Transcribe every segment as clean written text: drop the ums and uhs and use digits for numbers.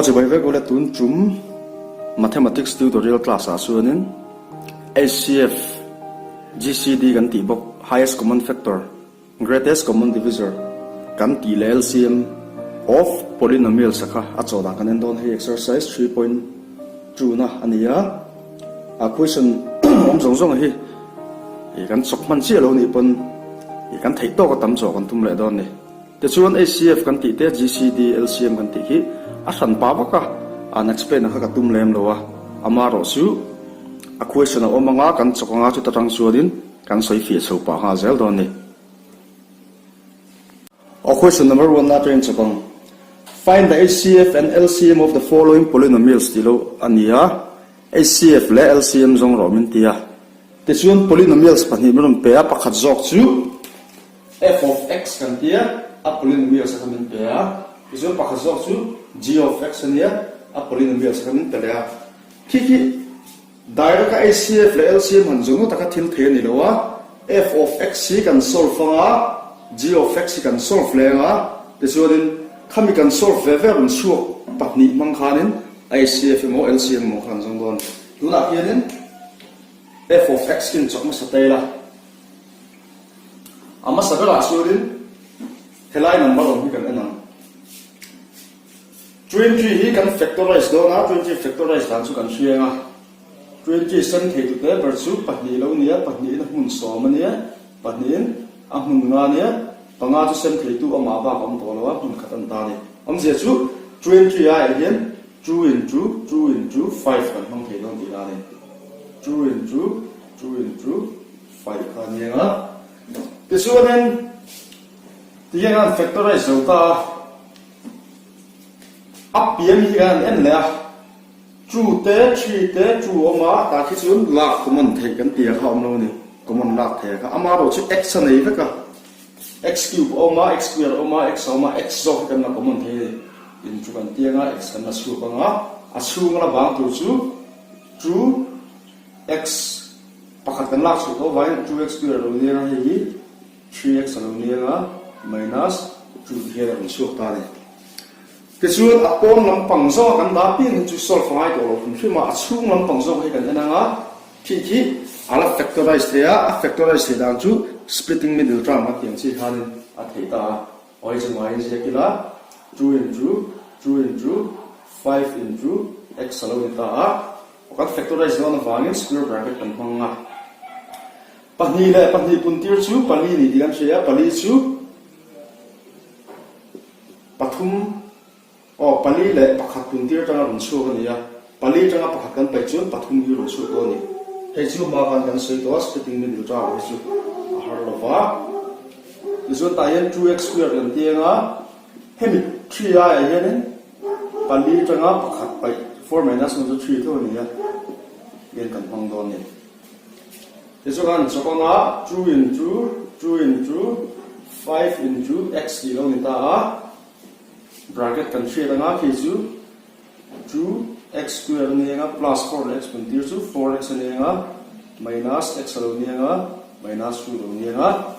Oje bai ve ko le tun chum mathematics tutorial class a suanin HCF GCD kan ti bok highest common factor greatest common divisor kan ti le LCM of polynomial sakha a choda kan don he exercise 3.2 na ania a question om jong jong hi kan chokman chi lo ni pon kan thei to ka tam cho kan tum le don ni te chuan HCF kan ti te GCD LCM kan ti hi a san pa ba ka an explain ka tum lem lo wa amaro su a question o manga kan chokanga chu ta tang chuadin kan soi fi chho pa ha zel don ni o question number 1 na train chokang find the HCF and LCM of the following polynomials tilo ania HCF le LCM jong ro min tia te chuan polynomials pani mun pe a pakhat jok chu f of x kan tia a polynomials kan min pe a te chuan pakhat jok chu g of x ania a polynomials kan min pe a ki direct HCF le LCM han jong ta ka thil the ni lo wa f of x kan solve fa g of x kan solve le nga te chuan khami kan solve ve ve run chu patni mang khanin HCF mo LCM mo khan jong don tuna hianin f of x kin chokma satela ama sabela churin helai number on hi kan enang 20 hi kan factorize do na 20 factorize dan chu kan hrianga 20 san thei tu te ber chu pahni lo nia pahni na mun so ma nia pahnin a mun nga nia panga chu san thei tu ama ba kam to lo wa mun khatan ta ni am je chu 20 a hian 2 into 5 kan hong thei don ti la ni 2 into 5 kan nia this one then the yan factorize so ta up pm hi kan en la 2 te 3 te 2 oma ta khi chun la common thei kan ti kham lo ni common la the ka ama ro chu x nei ve ka x cube oma x square oma x oma x zo kan na common thei in chu kan ti nga x kan na su ka nga a su nga bang tu chu 2x pakhat kan la su to vai 2x square lo ni nga hi 3x lo ni nga minus 2 here kan su ta ni ke chuan a pon lampang zo kan da pin chu solve ngai to lo khum thima a chung lampang zo hi kan enanga khi ala factorize thea a factorize the dang chu splitting middle term a tiang chi han a theita origin y is ekila 2 into 5 into x alo ta a kan factorize no na wangin square bracket kan hanga pahni puntir chu pali ni digan sia pali chu pathum pali le pakhat puntir tanga run chu ka nia pali tanga pakhat kan pai chun pathum hi ru chu to ni he chu ma kan soi to splitting middle tra ho chu har lova isu ta yan 2x square kan tianga hemi 3 a yan pali tanga pakhat pai 4 minus 1 3 to ni ya yan kan hong don ni isu kan chokanga 2 into 5 into x kilo ni ta bracket kan share nga khi chu 2x square ni nga plus 4x puntir chu 4x ni nga minus x lo ni nga minus 2 lo ni nga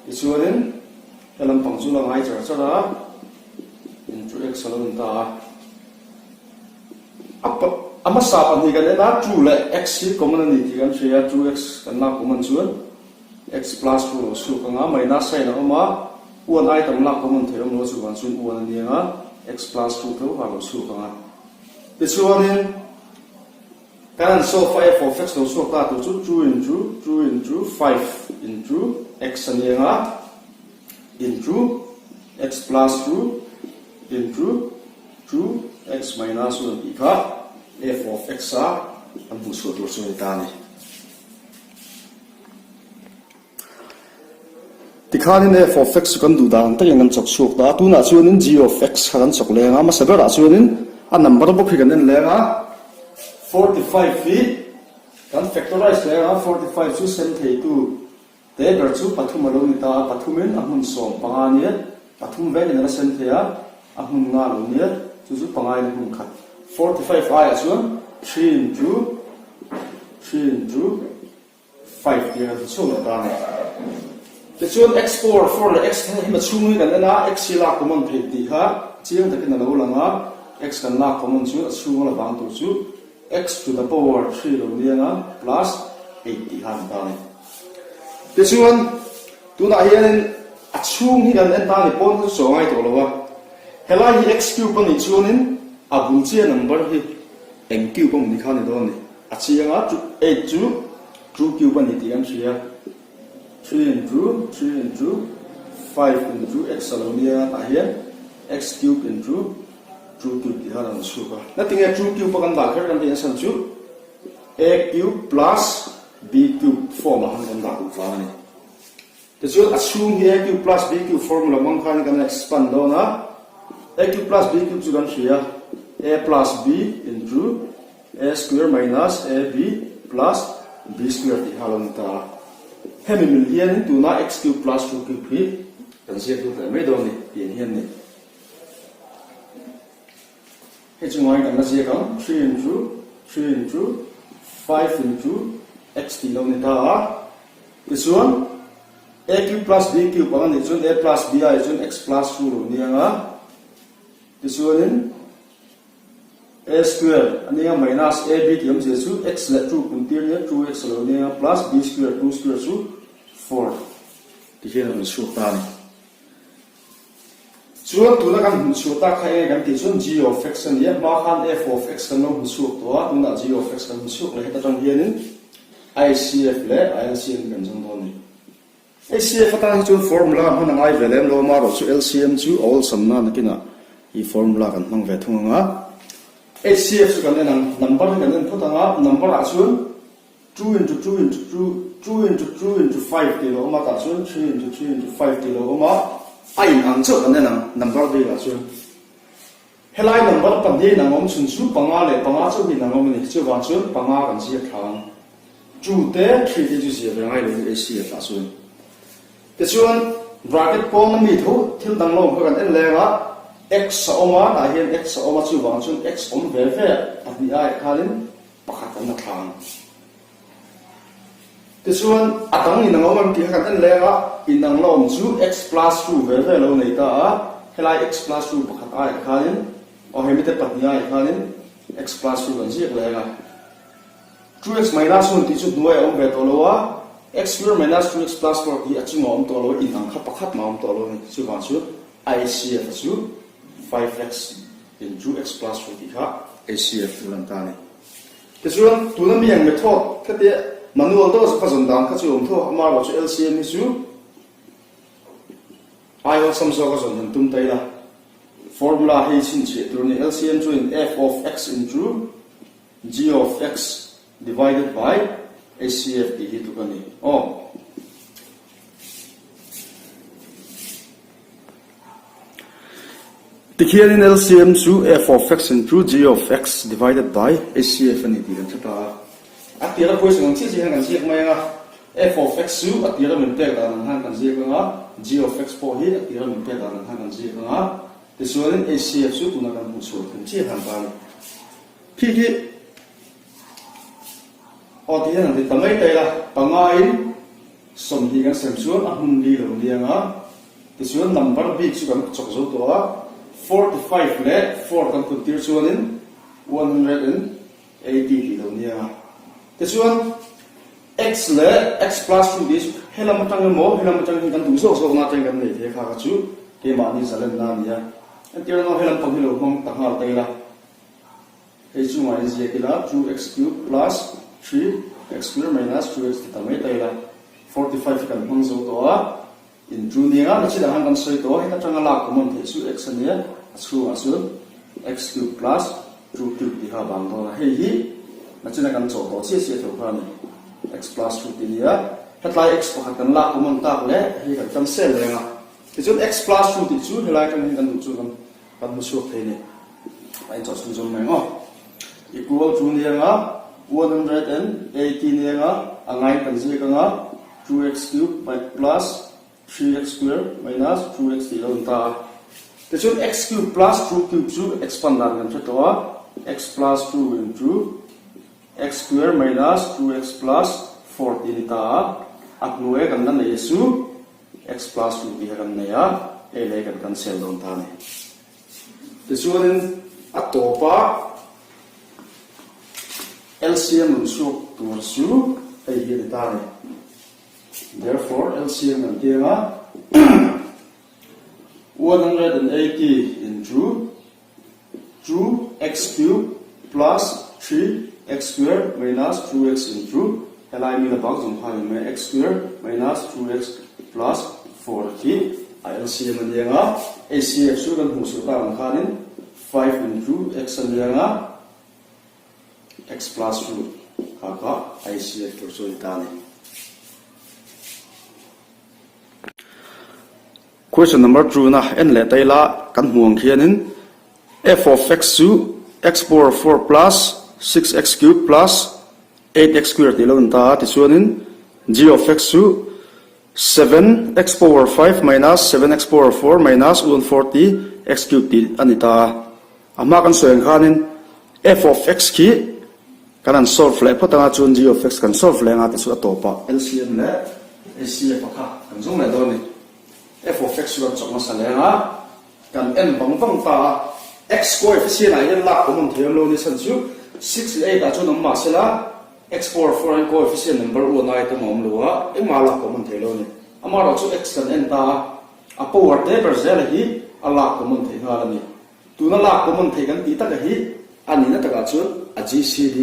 isuanin elam pangchu la ngai char chara into x lo ni ta ama sa pan ni kan na 2 le x hi common ni ti kan share 2x kan na common chuan x plus 2 lo su ka nga minus sai na ma one item la common theom lo chu wan chun one ni nga x plus 2 tho ha lo su ka nga this one in kan so 5 of x lo su ta tu chu 2 into 5 into x ni nga into x plus 2 into 2x minus 1 ika f of x a an bu su tu chu ta ni tikhanin f of x kan du dan ta yang chok suk da tu na chuanin g of x kan chok lenga ma sabera chuanin a number bo khi kan en lenga 45 feet kan factorize lenga 45 chu sen thei tu te ber chu pathum lo ni ta pathumin amun som pangani pathum ve ni na sen thea amun nga lo ni chu chu pangai ni hun khat 45 ai chuan 3 into 5 dia chu na ta ni the chuan x4 4 le x hi ma chungi kan na x la common thei ti ha chiang takin na lo langa x kan la common chu chu la bang tu chu x to the power 3 lo nianga plus 80 han ta ni te chuan tu na hian a chung hi kan en ta ni pon chu so ngai to lo wa helai hi x cube ni chuanin a bul che number hi m cube pon ni khan ni don ni a chianga 8 chu true cube ni ti kan chia 3 into 5 into x lo nianga ta hian x cube into true cube di halang suka nothing a true cube pakan da kher kan ti san chu a cube plus b cube form la han da ku fa ni te chu assume here a cube plus b cube formula mang khan kan expand do na a cube plus b cube chu kan shia a plus b into a square minus ab plus b square di halang ta hemi mil hian tu na x cube plus 2 cube hi kan sia tu mai do ni yen hian ni hey chung ai kan na sia kan 3 into 5 into x ti lo ni ta this one a cube plus b cube pa ni chun a plus b ai chun x plus 2 lo ni anga this one in a square ania minus ab ti am je chu x la 2 kun tir ni 2x lo ni anga plus b square 2 square chu 4 ti hian an su ta ni chuan tu na kan chu ta khai kan ti chun g of x an ya ma khan f of x kan no su to a tu na g of x kan su le ta tang hian in ICF le LCM kan jong do ni ICF ta hi chun formula han ngai velem lo ma ro chu LCM chu all sum na nakina hi formula kan mang ve thunga HCF chu kan nang number kan nen photanga number a chun 2 into 2 into 2 into 2 into 5 kilo ma ta chun 3 into 3 into 5 kilo ma ai ang chu kan nang number de la chun helai number pan de nang om chun chu panga le panga chu ni nang om ni chu wan chun panga kan sia thang chu te 3 de chu sia ngai le HCF a chun te chuan bracket pon mi thu thil dang lo kan en le ga x oma na hian x oma chu wang chun x om ve ve ani ai khalin pakhat an thang te chuan atang ni nang om ti kan en le ga in nang lom chu x plus 2 ve ve lo nei ta helai x plus 2 pakhat ai khalin o hemite patni ai khalin x plus 2 kan ji le ga 2x minus 1 ti chu nuai om ve to lo wa x square minus 2x plus 4 ti achu om to lo in ang kha pakhat ma om to lo ni chu wang chu ICF chu 5x into x plus 4 ti kha ACF tulan ta ni te chuan tunan mi ang method khate manual to sa phazon dang kha chu om tho amar wa chu LCM ni chu I will sum so ka zon tum tai la formula he chin che tur ni LCM chu in f of x into g of x divided by ACF ti hi tu ka ni Tikhian in LCM chu f of x into g of x divided by ACF ani ti kan thata atira poi song chi chi kan chi mai nga f of x chu atira min te da nan han kan chi nga g of x po hi atira min te da nan han kan chi nga te suan ACF chu tu na kan pu chu kan chi han ba ni phi hi o ti han ti tamai te la pangai som hi kan sem chuan a hun li lo ni nga te suan number b chu kan chok zo to a 45 le 4 kan kun tir chuan in 180 kilo nia te chuan x le x plus 2 dis helam tang mo helam tang kan du so so na tang kan nei the kha ka chu ke ma ni salen na nia an tir no helam pang hilo mong ta ha te la he chu ma ni je kila 2x cube plus 3x square minus 2x ta mai te la 45 kan mong zo to a in junior na chi da han kan soi to he ta tanga la ko mon the chu x ania chu asu x cube plus 2 cube di ha bang do na he hi na chi na kan cho to chi chi to kha ni x plus 2 ti nia hetlai x ko kan la ko mon ta le he kan sel le nga ti chu x plus 2 ti chu helai kan kan chu kan mu su the ni ai cho su jong mai ngo equal junior nga 180 nia nga angai kan ji ka nga 2x cube by plus 3x square minus 2x ti lo ta te chu x cube plus 2 cube chu expand dan kan to x plus 2 into x square minus 2x plus 4 ti ta at nuwe kan na nei su x plus 2 ti kan nei a e le kan cancel don ta ni te chu atopa LCM lu tur su ai hi ta ni therefore LCM an tianga 180 into 2x cubed plus 3x squared minus 2x into LI mila bang zum ha me x squared minus 2x plus 4 ki LCM an tianga ACF su kan hu su ta ang khanin 5 into x an tianga x plus 2 kaka ICF tur su ta ni. Question number 2 na n le taila kan huang khianin f of x su x power 4 plus 6x cubed plus 8x squared tilon ta ti chuanin g of x su 7x power 5 minus 7x power 4 minus 140 x cubed ti anita ama kan soeng khanin f of x ki kan solve le patanga chun g of x kan solve le nga ti chu atopa LCM le ACF kha kan jong le do ni f of x lo chong sa le nga kan n bang bang ta x coefficient a yan la common theorem lo ni san chu 6 8 a chu nam ma sela x power 4 and coefficient number 1 ai ta mom lo a e ma la common theorem lo ni ama ro chu x kan n ta a power te per zel hi a la common theorem la ni tu na la common theorem ti ta ka hi ani na ta ka chu a gcd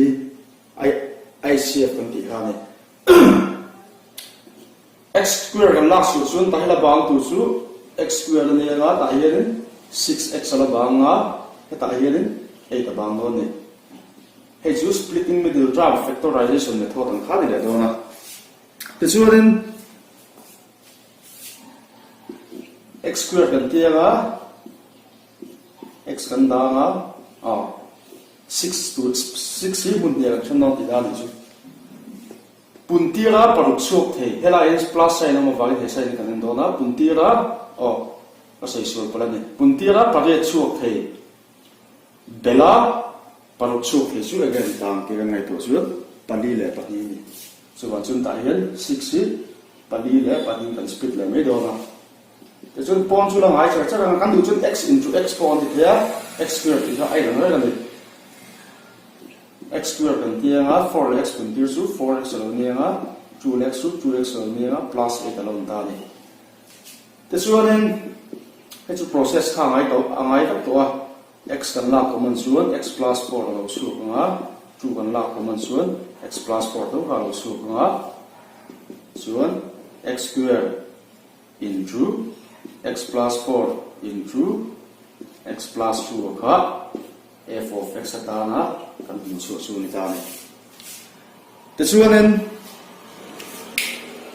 ICF kan ti ha ni x square kan lak su chun ta hela bang tu chu x square ni nga ta hian 6x ala bang nga ta hian 8 ta bang don ni he chu splitting middle term factorization method an khani le dona te chuan x square kan ti nga x kan da nga 6 to 6 hi bun dia kan no ti da ni chu puntira paruk chok the hela s plus sign ma vali the sign kan do na puntira asai sur pala ni puntira pare chok the bela paruk chok the chu again dang ke ngai to chu pali le pali ni so wan chun ta hian 6 hi pali le pali kan split le me do na te chun pon chu la ngai cha kan du chun x into x pon ti ya x square ti ha ai na ni x square kan tia nga 4x kan tir su 4x lo ni nga 2x su 2x lo ni nga plus 8 alon ta ni te chuanin he chu process kha ngai to angai tak to a x kan la common suan x plus 4 lo su nga 2 kan la common suan x plus 4 to ha lo su nga suan x square into x plus 4 into x plus 2 kha f of x ta na kan hin su ni ta ni te chuanin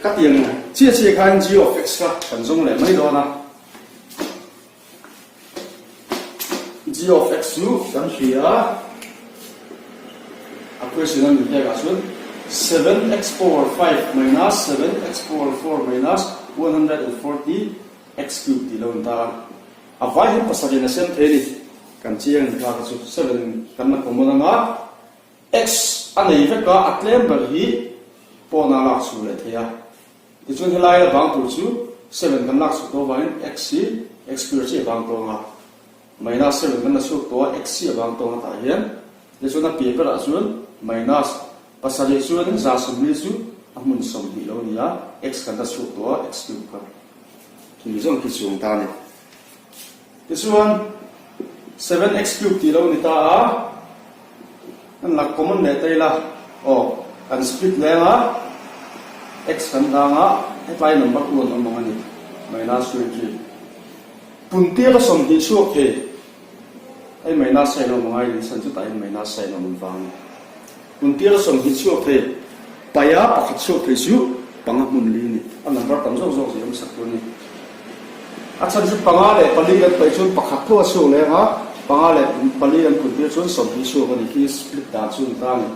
ka tiang chia khan g of x ka kan jong le mai do na g of x nu kan hria a question an he ga chun 7x power 5 minus 7x power 4 minus 140 x cubed ti lo ta a vai he pasage na sem theli kan chiang ka chu 7 kan na common nga x anei veka atlem ber hi pona la su le thia ti chun helai la bang tu chu 7 kan lak su to vain x si x square chi bang to nga minus 7 kan na su to x si bang to nga ta hian le chu na paper a chun minus pasale chu an za sum ni chu amun som hi lo nia x kan na su to x cube ka ki zong ki chung ta ni ti chuan 7x cubed ti lo ni ta a an la common le taila an split le nga x kan da nga hetlai number 1 ang mga ni minus 23 punti ka som di chuak he ai minus sai lo mga ni san chu tai minus sai lo mun wang punti ka som di chuak he paya pakhat chuak he chu pangamun li ni an number tam zo zo yom sak ni achan chu panga le pali kan pai chu pakhat tho chu le nga pangale pali an kun tir chun som hi chu ni ki split da chun ta ni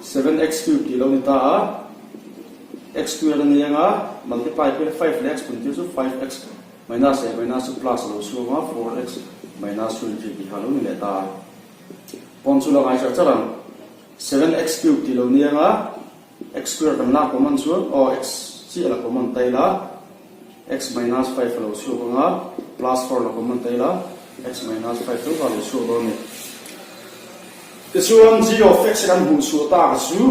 7x cubed kilo ni ta x square ni nga multiply by 5x kun tir chu 5x minus a minus plus lo chu nga 4x minus 23 ki halo ni le ta pon chu la ngai cha charang 7x cubed kilo ni nga x square kan la common chu x chi la common tai la x minus 5 lo chu nga plus 4 lo common tai la x minus 5 tu ka le chu lo ni the chuan g of x kan bu chu ta ka chu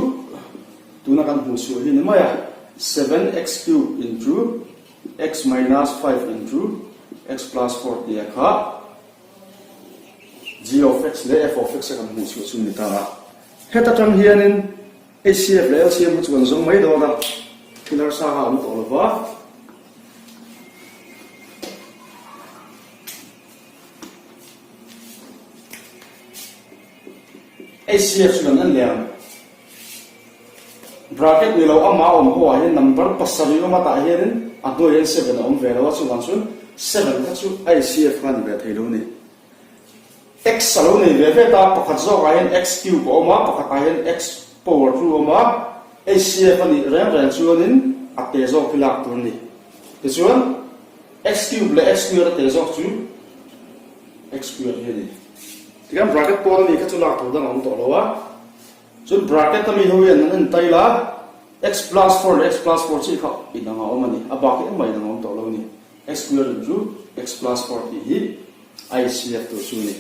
tu na kan bu chu hi ni ma ya 7x cubed into x minus 5 into x plus 4 dia kha g of x le f of x kan bu chu chu ni ta heta tang hianin HCF le LCM chuan zong mai do na killer sa ha mu to lo ba HCF chuan an liam bracket ni lo ama ho hian number pasari ma ta hian a do hian 7 ve lo chuan chun 7 ka chu HCF kan ve thei lo ni x salo ni ve ta pakhat zo ga hian x cube oma pakhat hian x power 2 oma HCF ani ren chuanin a te zo khilak tur ni ti chuan x cube le x square te zo chu x square hi ni tikam bracket pon ni ka chu lak tur dang om to lo wa chun bracket ta mi ho yan an tai la x plus 4 le x plus 4 chi kha inanga om ani a ba ki mai dang om to lo ni x square into x plus 4 hi ICF to chu ni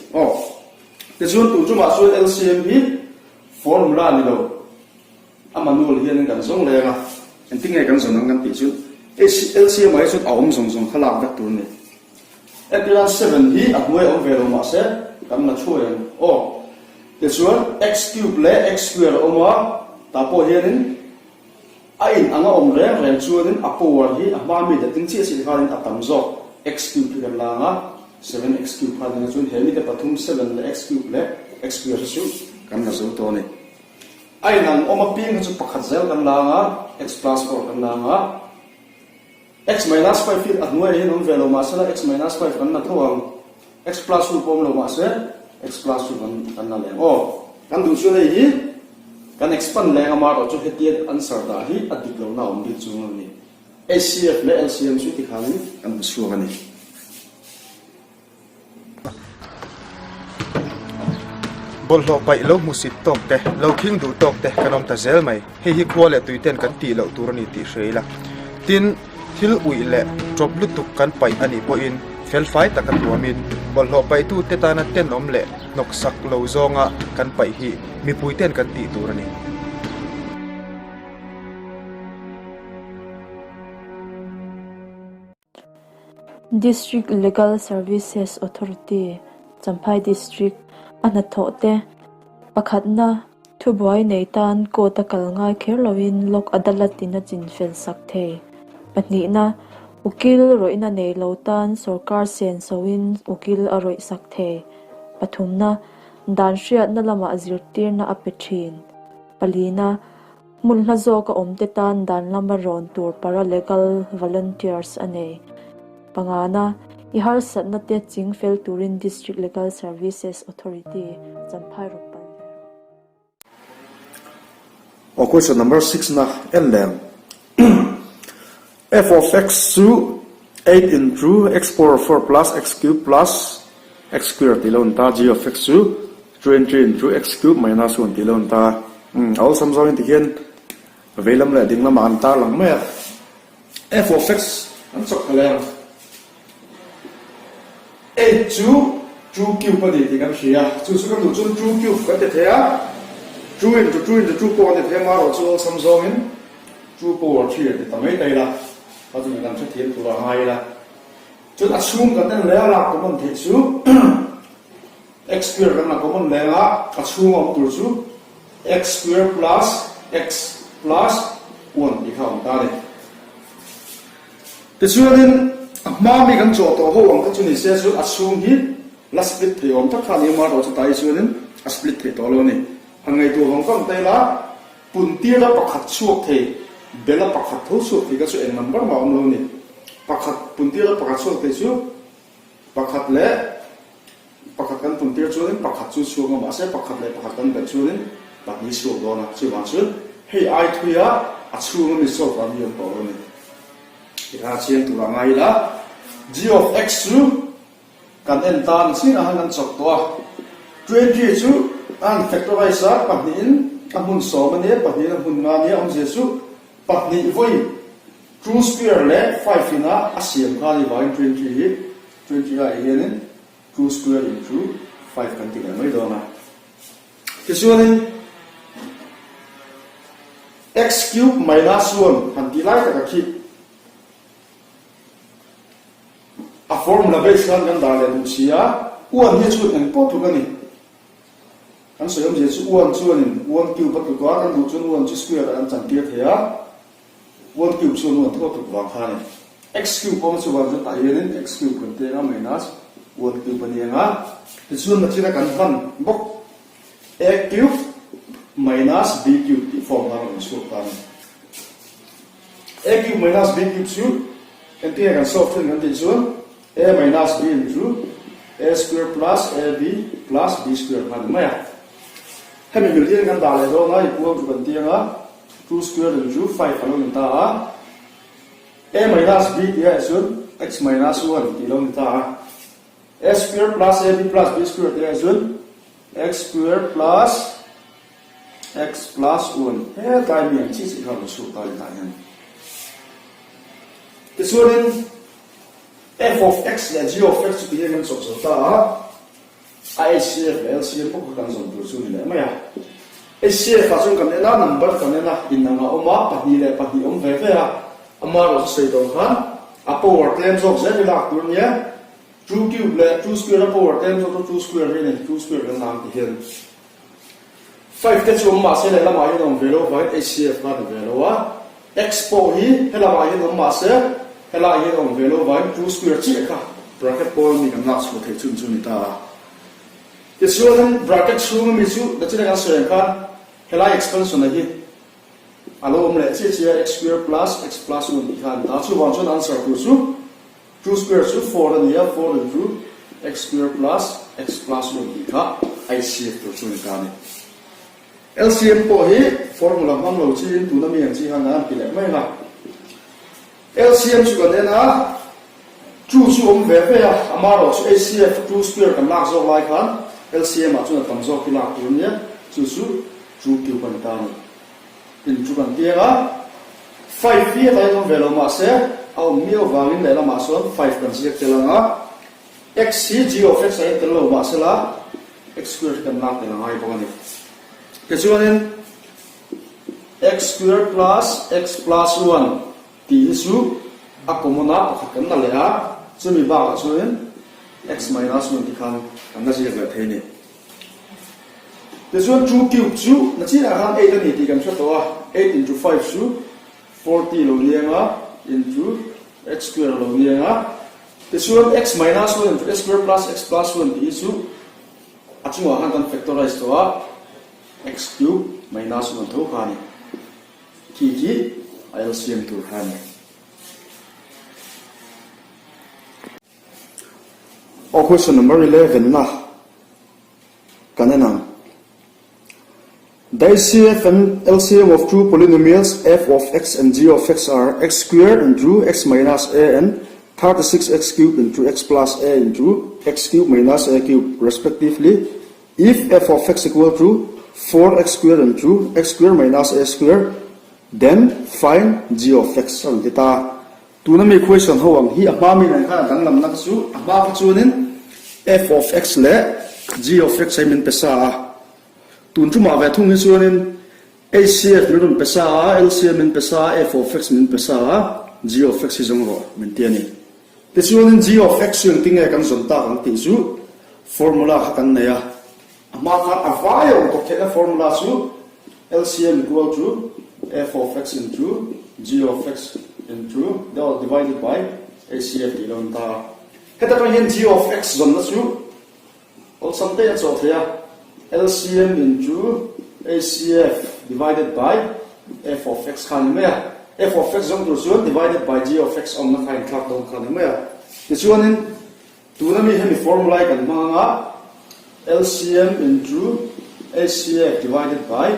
ti chuan tu chu ma chu LCM hi formula ni lo amanul hian kan song le nga entingai kan song kan ti chu LCM ai chu aum song khala da tur ni epsilon 7 hi ahmoi om velo ma se kan na chuan the chuan x cube le x square oma ta po hian ai anga om reng chuan a power hi a ma mi da ting chi si khalin atam zo x cube kan la nga 7x cube khalin chuan he mi te pathum 7 le x cube le x square chu kan na zo to ni ai nang oma ping chu pakhat zel kan la nga x plus 4 kan la nga x minus 5 fit atnuai hin om velo ma sala x minus 5 kan na thawang x plus 2 pom lo ma se x plus 2 kan na le kan du chu nei hi kan expand le nga ma ro chu hetian answer da hi adik lo na om bi chu ni HCF le LCM chu ti khani kan bu chu ani bol lo pai lo musit tok te lo king du tok te kanom ta zel mai hi khwale tuiten kan ti lo turani ti hreila tin thil ui le drop lutuk kan pai ani po in fel fai takan tuamin bol lo pai tu te tana ten om le nok sak lo zonga kan pai hi mi puiten kan ti turani District Legal Services Authority Champhai District anathote pakhatna thubuai nei tan ko takal ngai kherlowin lok adalatina chin fel sakthe pani na ukil roina nei lotan sarkar sen sowin ukil aroi sakthe pathumna dan shriat na lama azirtir na apethin palina mulna zo ka omte tan dan lama ron tur para legal volunteers ane pangana ihar satna te chingfel turin District Legal Services Authority Champhai Rupan question number 6 na LM f of x to 8 into x power 4 plus x cube plus x squared tilon ta g of x to 3 into x cube minus 1 tilon ta all samsawin tihian velam la ding na man ta lang me f of x an chok khalang 8 to 2 cube pa di kan hria chu kan lu chun 2 cube kan te thea 2 into 2 power te thea ma ro chu samsawin 2 power 3 te tamai tai la pa chu kan cha thian tura ngai la chu assume kan den le la ko mon the chu x square kan na ko mon le la assume om tur chu x square plus x plus 1 di kham ta le te chuanin ma mi kan cho to ho ang ka chu ni se chu assume hi la split the om ta khani ma ro chu tai chuanin a split the to lo ni hangai tu hong kong tai la pun tir la pakhat chuak the bela pakhat tho chuak the ka chu en number ma om lo ni pakhat pun tir la pakhat chuak the chu pakhat le pakhat kan pun tir chuanin pakhat chu chuak ma se pakhat le pakhat kan ben chuanin pak ni chuak do na chu wan chu hei ai thuya a chu mi so pa mi om to lo ni ira chiang tu rangai la g of x chu kan en tan sin a han chok to 20 chu an factorize pahnin amun so mane pahnin amun nga ni am je chu pahni voi 2 square le 5 ina asiam kha ni vai 20 hi 20 la yen 2 square into 5 kan ti mai do na ti chuanin x cube minus 1 han ti lai ta khi a formula base kan da le du sia 1 hi chu en po tu ni kan so yom je chu 1 chuanin 1 cube pat ko kan du chun 1 square an chan tir thea 1 cube chu 1 tho tu wa kha ni x cube pom chu wa ta yen x cube kan te na minus 1 cube ni nga ti chun na china kan han bok a cube minus b cube ti form na ron chu ta ni a cube minus b cube chu en ti kan solve kan ti chun a minus b into a square plus ab plus b square kan ma ya hemi million kan da le do na equal to kan ti nga 2 square into 5 along ta a minus b ya sun x minus 1 ti long ta a square plus ab plus b square ya sun x square plus x plus 1 he time yang chi chi ka su ta ta yan ti sunin f of xและg of x ที่ยังสดๆตา ICF และ LCF พวกกันส่งตัวสุดเลยไหมอ่ะ ICF ฟังกันเนี่ยนะ number กันเนี่ยนะอินนังเอามาปฏิเลยปฏิองเวฟอ่ะอามาเราใส่ตรงกันอ่ะ power term ส่งเสร็จแล้วตัวเนี้ย 2 cube และ 2 square power term ส่งตัว2 square นี่2 square กันนามที่เห็น5ที่ชมมาเสร็จแล้วมาอยู่ตรง value ไว้ ICF กัน value อ่ะ x โปรฮีให้เรามาอยู่ตรงมาเสร็จให้เราเห็นอง value ไว้ 2 square จีค่ะ bracket โปรมีกำลังสุดที่ชุนนี่ตาที่ส่วน bracket ชูมีชูแต่ที่เราเสียงกันให้เรา expansion นี่อารมณ์เลยที่เสีย x square plus x plus 1อีกคันถ้าชูวันชน answer คือชู 2 square ชู4นี่4 into x square plus x plus 1อีกค่ะ ICF ตัวชูนี่กัน LCM โปรฮี formula มันเราชี้ตัวนั้นมีอย่างชี้หันนั้นกี่แหล่ไม่ละ LCM สุดเลยนะจูชูอมเวฟเอ่ะอามาเราชู ACF 2 square กันลากโซ่ไล่กัน LCM อ่ะชูนั่นตั้งโซ่ที่ลากตัวนี้จูคิวกันตามเป็นจูกันเตี้ยอ่ะ5ที่ได้ต้องเวลามาเสียเอามีเอาวางในละมาส่วน5กันเสียเท่านั้นอ่ะ x g of x ไอ้ตัวเรามาเสียละ x square กันลากแต่ละไงพวกนี้ก็ชวนนั้น x square plus x plus 1ที่สุดอะคอมมอนต์พักกันนั่นเลยฮะซึ่งมีบ้างส่วน x minus 1ที่กันนั่นจะเกิดเท่านี้แต่ส่วน2 cube ชูนั่นที่อาหาร8นี่ที่กันชัดตัว8 into 5ชู40โลเนียงอ่ะ into x square โลเนียงอ่ะแต่ส่วน x minus 1 into x square plus x plus 1ที่สุดอาจจะว่าอาหารกัน factorize ตัว x cube minus 1เท่ากันที่ LCM ตัวกัน or question number 11 na kanena the ICF and LCM of two polynomials f of x and g of x are x squared into x minus a and 36x cubed into x plus a into x cubed minus a cubed respectively if f of x equal to 4x squared into x squared minus a squared then find g of x ang kita tu na mi question hawang hi ama mi nan kha kan lam nak chu ama fa chunin f of x le g of x ai min pesa tun chu ma ve thung ni chunin ACF min pesa LCM min pesa f of x min pesa g of x hi jong ro min tiani te chunin g of x yung tinge kan zon ta kan ti chu formula kha kan ne ya ama kha avayo to ke formula chu LCM equal to f of x into g of x into that was divided by ACF ilon ta kata pa hin g of x zon na chu all something so here LCM into ACF divided by f of x kan me f of x zon to chu divided by g of x on na kain klak dong kan me ti chuanin tu na mi hemi formula kan manga LCM into ACF divided by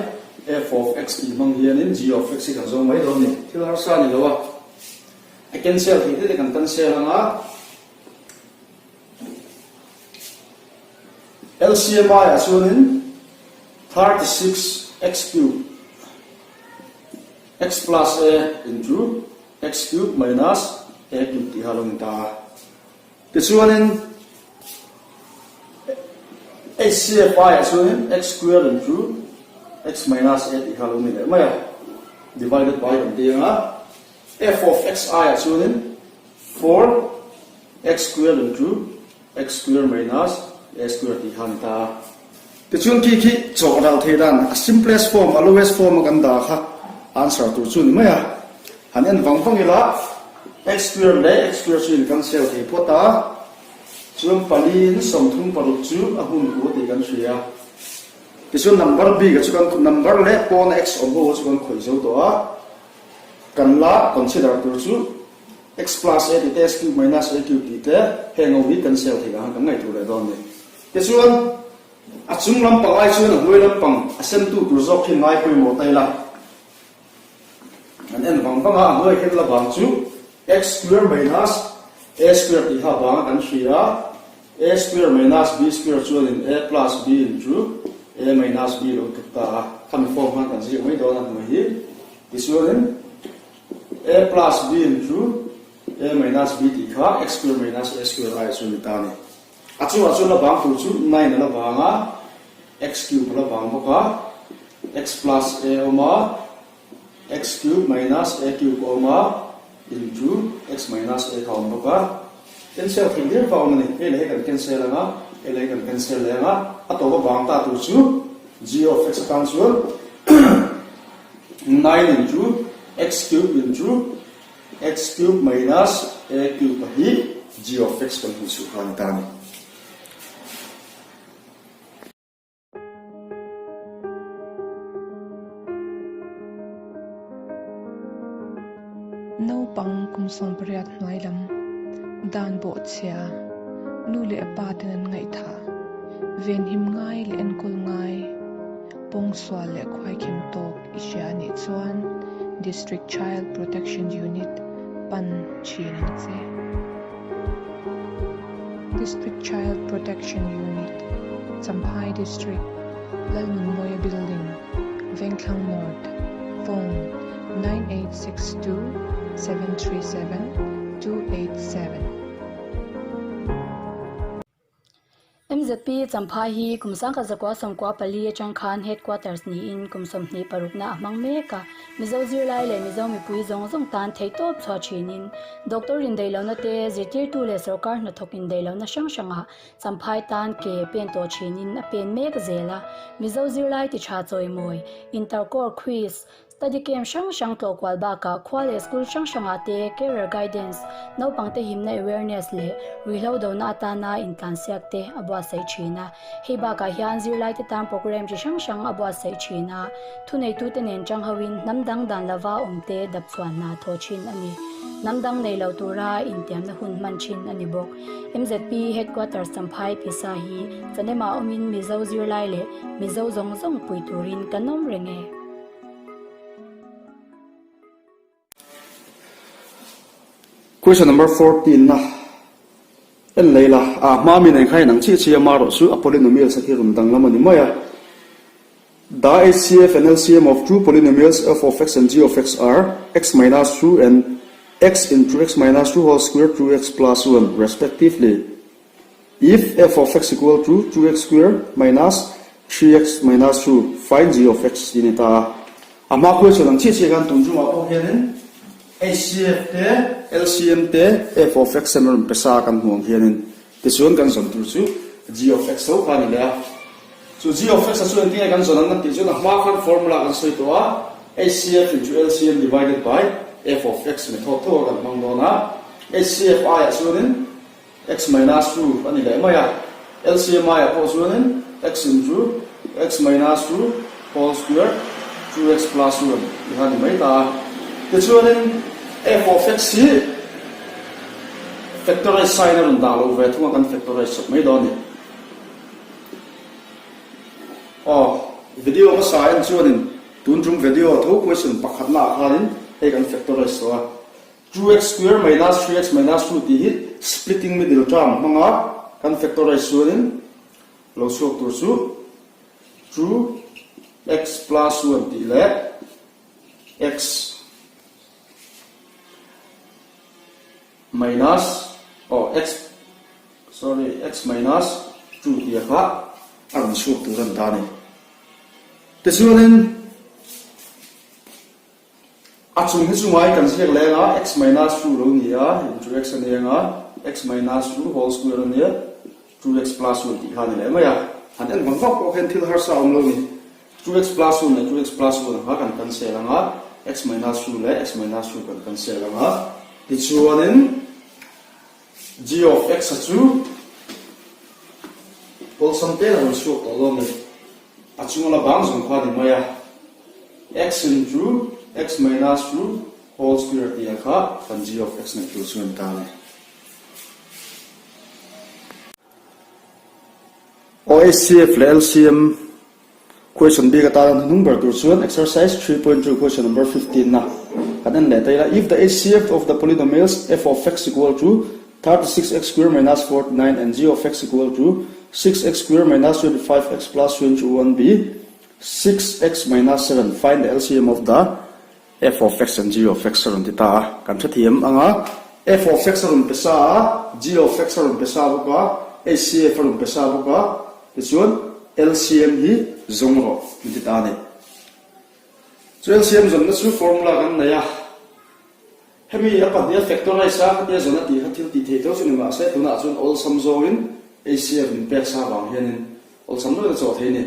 f of x ti mang hian in g of x kan zong mai lo ni thil har sa ni lo wa I cancel hi te kan cancel nga LCM ai asunin 36x cubed x plus a into x cubed minus a cubed ti halong ta te chuanin HCFI chuanin x square into x minus 8 equal to maya divided by f of xi chuanin 4x square into x square minus a square equal ta the chun ki chok dal thedan a simplest form a lowest form kan da kha answer tu chun maya hanen wangfang ila x square le x square chuin kan sel the pota chum palin somthum paruk chu ahun ko te kan ria tisun number b ga chukan number le pon x ombo chukan khoi zo to a kan la consider tu chu x plus a t s cube minus a cube t heng obi kan sel the ga kan ngai tu le don ne tisun achung lam pangai chuan hoi lam pang asem tu tu zok hin ngai poi mo tai la an en bang bang a hoi het la bang chu x square minus a square ti ha bang kan ria a square minus b square chuan in a plus b into a minus b lo ta kan form han kan ji mai do na mai hi tisun a plus b into a minus b ti kha x square minus a square I chuan ta ni achu la bang tu chu 9 la banga x cube la bang boka x plus a oma x cube minus a cube oma into x minus a kaum boka cancel thing there fa omani ele kan cancel nga ele kan cancel nga ato ba bang ta tu chu g of x kan chu 9 into x cube into x cube minus a cube hi g of x kan chu kan ta ni no pang kum som priat hnailam dan bo chia nu le pa ten ngai tha ven him ngai le en kul ngai pong swa le khwai khem tok isha ni chuan district child protection unit pan chin che district child protection unit Champhai district Lalmun Moya building Vengkhang North phone 9862 737 287 MZP Champhai hi kumsang ka zakwa somkwa pali changkhan headquarters ni in kumsom ni parukna amang meka mizo zirlai le mizo mi pui zong zong tan theitop chha chinin doctor in dailona te zitir tu le sarkar na thokin dailona shanga Champhai tan ke pen to chinin a pen mek zela mizo zirlai ti cha choi moi intercore quiz study camp shang to kwalba ka khwale school shang ate career guidance no pangte himna awareness le rilo do na ta na in kan siakte abwa sai china hiba ka hian zirlai te tam program chi shang abwa sai china thunei tu tenen chang hawin namdang dan lawa umte dapchwan na thochin ani namdang nei lo tura intiam na hun manchin ani bok MZP headquarters Champhai pisa hi chanema omin mizo zirlai le mizo zong puiturin kanom renge question number 14 na en leila mami nei khai nang chi maro su a polynomial sa thirum dang lamani maya da HCF and LCM of two polynomials f of x and g of x are x minus 2 and x into x minus 2 whole square 2x plus 1 respectively if f of x equal to 2x square minus 3x minus 2 find g of x dinita ama question nang chi kan tunju ma po hianin HCF te LCM te f of x and pesa kan huang hianin tisun kan som tu chu g of x so kan ila so g of x so enti kan son an ti chu na ma kan formula kan soi to a HCF into LCM divided by f of x method to kan mang do na HCF I so nin x minus 2 ani le maya LCM I po so nin x into x minus 2 whole square 2x plus 1 ihan mai ta tichuanin f of x hi factorize sign on da lo ve thunga kan factorize mai do ni video ma sign chuanin tunjum video tho question pakhat na kharin he kan factorize so 2x square minus 3x minus 2 ti hi splitting middle term manga kan factorize chuanin lo sok tur chu 2x plus 1 ti le x minus x minus 2 dia kha an chuak turan ta ni te chuanin achung hi chungai kan siak lenga x minus 2 lo nia into x ania x minus 2 whole square ania 2x plus 1 ti han le maya han en bang ko hen thil har sa lo ni 2x plus 1 and 2x plus 1 ha kan se langa x minus 2 le x minus 2 kan se langa ti chuanin g of x chu pol samte na chu ko lo ni achung la bang song kha ni maya x into x minus 2 whole square ti kha kan g of x na chu chuan ta le OSCF LCM question B kata number 2 exercise 3.2 question number 15 na kanan le taila if the HCF of the polynomials f of x equal to 36x square minus 49 and g of x equal to 6x square minus 25x plus 21 be 6x minus 7 find the LCM of the f of x and g of x ron tita kan thathiam anga f of x ron pesa g of x ron pesa boka HCF ron pesa boka tichuan LCM hi zongro tita ne so LCM zon na chu formula kan na ya hemi apa dia factorize sa dia zona ti hathil ti the to chu ma se tuna chun all sum zo in HCF in pe sa bang hianin all sum no zo the ni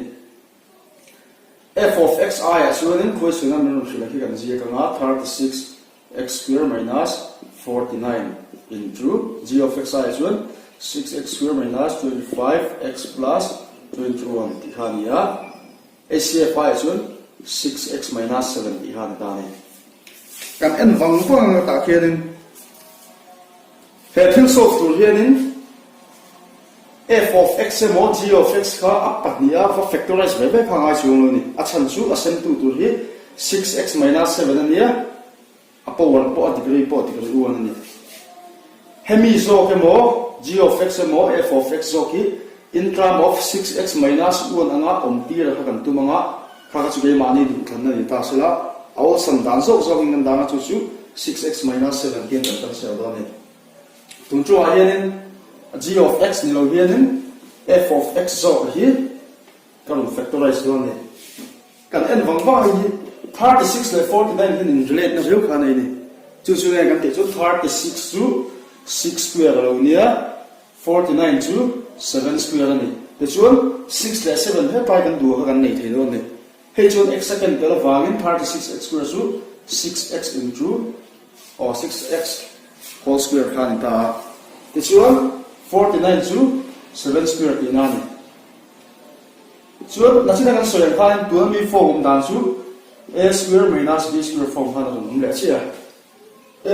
f of x I chuan in question number shila ki kan ji ka nga 36x square minus 49 into g of x I chuan 6x square minus 25x plus 21 ti khania HCF I chuan 6x minus 7 ti han ta ni kan en wang ko ang ta khianin he thil sof tur hianin f of x mo g of x kha apania fa factorize ve ve phanga chung lo ni achan chu asen tu tur hi 6x minus 7 ania apo 1 po degree 1 ani hemi so ke mo g of x mo f of x so ki in term of 6x minus 1 anga omtir ha kan tu manga kha chu ge mani du than ni ta sala aw sam dan so in dan chu 6x minus 7 ken kan se do ni tung chu a hianin g of x ni lo hianin f of x so hi kan factorize do ni kan en wang wa hi 36 le 49 in relate na riu kha nei ni chu ngai kan te chu 36 to 6 square lo nia 49 to 7 square ani te chuan 6 le 7 he pai kan du ha kan nei the do ni he chuan x second per wangin 36x square chu 6x into or 6x whole square khan ta te chuan 49 to 7 square ti na ni chuan na china kan soyan khan tu mi form dan chu a square minus b square form khan rum le chia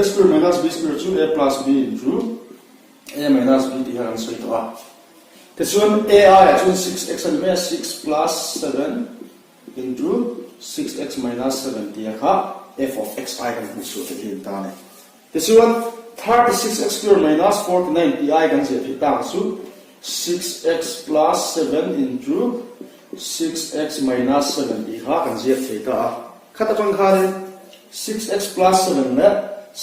a square minus b square chu a plus b into a minus b ti han soi to a te chuan a chu 6x and 6 plus 7 into 6x minus 7 ti kha f of x I kan hu su te hin ta ne this one 36x square minus 49 ti I kan se phi ta su 6x plus 7 into 6x minus 7 ti kha kan se phi ta khata chang kha ne 6x plus 7 ne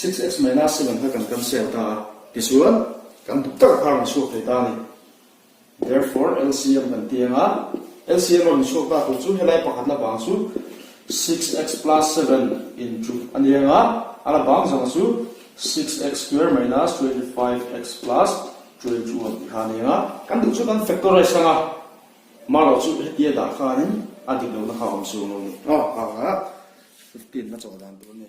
6x minus 7 ha kan se ta this one kan tu ta kha su phi ta ne therefore LCM kan tianga LCM on show ta ko chu helai pakhat la bang su 6x plus 7 into anianga ala bang jang su 6x square minus 25x plus 21 khanianga kan du chu kan factorize nga maro chu hetia da khanin adik lo na khawam su no ni 15 na chaw dan tu ni